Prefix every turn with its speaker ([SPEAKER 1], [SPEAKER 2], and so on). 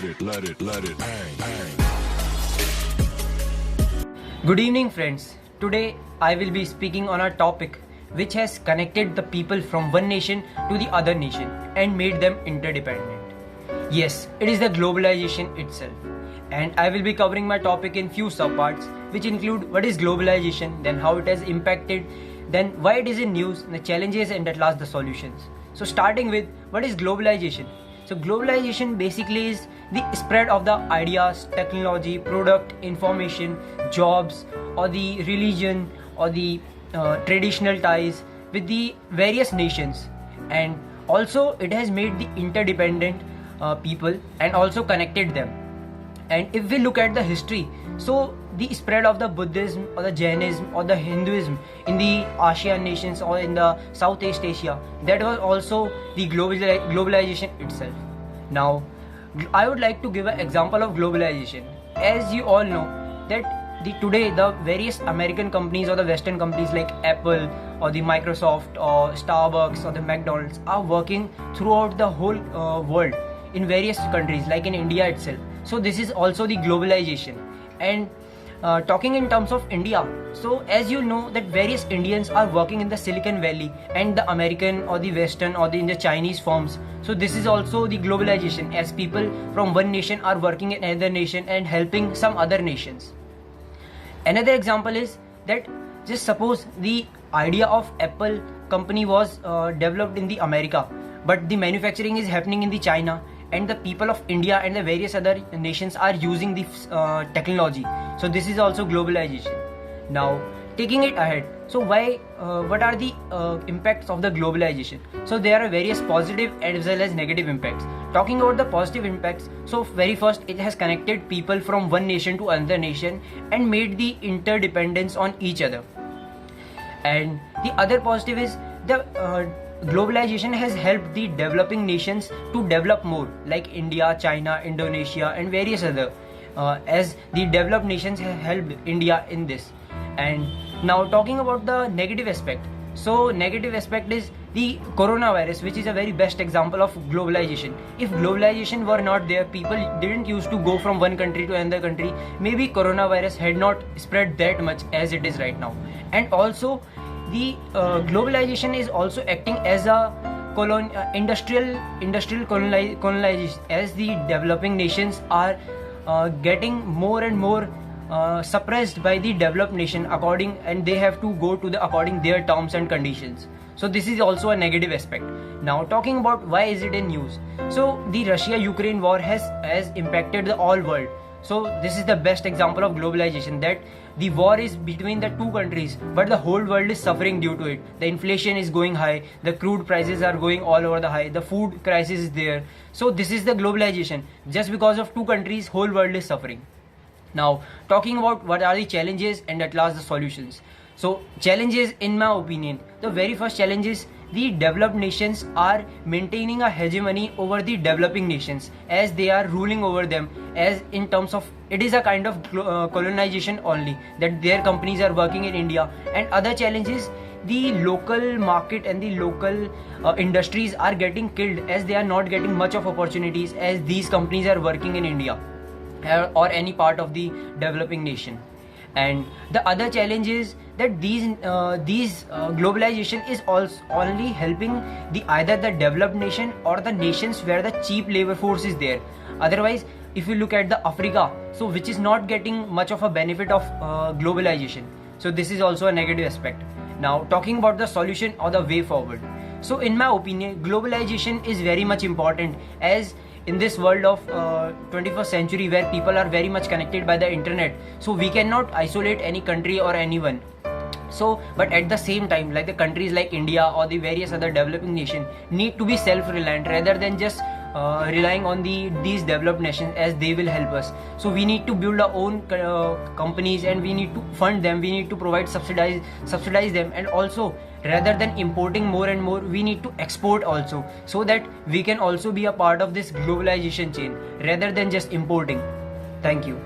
[SPEAKER 1] let it hang, hang.
[SPEAKER 2] Good evening, friends. Today I will be speaking on a topic which has connected the people from one nation to the other nation and made them interdependent. Yes, it is the globalization itself. And I will be covering my topic in few subparts which include what is globalization, then how it has impacted, then why it is in news, the challenges, and at last the solutions. So starting with what is globalization. So globalization basically is the spread of the ideas, technology, product, information, jobs, or the religion, or the traditional ties with the various nations. And also it has made the interdependent people and also connected them. And if we look at the history, so the spread of the Buddhism or the Jainism or the Hinduism in the ASEAN nations or in the Southeast Asia, that was also the globalization itself. Now, I would like to give an example of globalization. As you all know that today the various American companies or the Western companies like Apple or the Microsoft or Starbucks or the McDonald's are working throughout the whole world in various countries like in India itself. So this is also the globalization. And talking in terms of India, so as you know that various Indians are working in the Silicon Valley and the American or the Western or in the Chinese firms. So this is also the globalization, as people from one nation are working in another nation and helping some other nations. Another example is that just suppose the idea of Apple company was developed in the America, but the manufacturing is happening in the China, and the people of India and the various other nations are using the technology. So this is also globalization. Now taking it ahead, so what are the impacts of the globalization? So there are various positive as well as negative impacts. Talking about the positive impacts, so very first, it has connected people from one nation to another nation and made the interdependence on each other. And the other positive is the globalization has helped the developing nations to develop more, like India, China, Indonesia, and various other, as the developed nations have helped India in this. And now talking about the negative aspect, so negative aspect is the coronavirus, which is a very best example of globalization. If globalization were not there, people didn't used to go from one country to another country, maybe coronavirus had not spread that much as it is right now. And also the globalization is also acting as a industrial colonization, as the developing nations are getting more and more suppressed by the developed nation and they have to go to according their terms and conditions. So this is also a negative aspect. Now talking about why is it in news, so the Russia-Ukraine war has impacted the all world. So this is the best example of globalization, that the war is between the two countries, but the whole world is suffering due to it. The inflation is going high, the crude prices are going all over the high, the food crisis is there. So this is the globalization. Just because of two countries, whole world is suffering. Now talking about what are the challenges and at last the solutions. So challenges, in my opinion, the very first challenge is the developed nations are maintaining a hegemony over the developing nations, as they are ruling over them, as in terms of it is a kind of colonization only, that their companies are working in India. And other challenges, the local market and the local industries are getting killed, as they are not getting much of opportunities as these companies are working in India or any part of the developing nation. And the other challenge is that these globalization is also only helping either the developed nation or the nations where the cheap labor force is there. Otherwise, if you look at the Africa, so which is not getting much of a benefit of globalization. So this is also a negative aspect. Now talking about the solution or the way forward. So in my opinion, globalization is very much important, as in this world of 21st century where people are very much connected by the internet, so we cannot isolate any country or anyone. So but at the same time, like the countries like India or the various other developing nations need to be self-reliant rather than just relying on these developed nations, as they will help us. So we need to build our own companies, and we need to fund them, we need to subsidize them, and also rather than importing more and more, we need to export also, so that we can also be a part of this globalization chain rather than just importing. Thank you.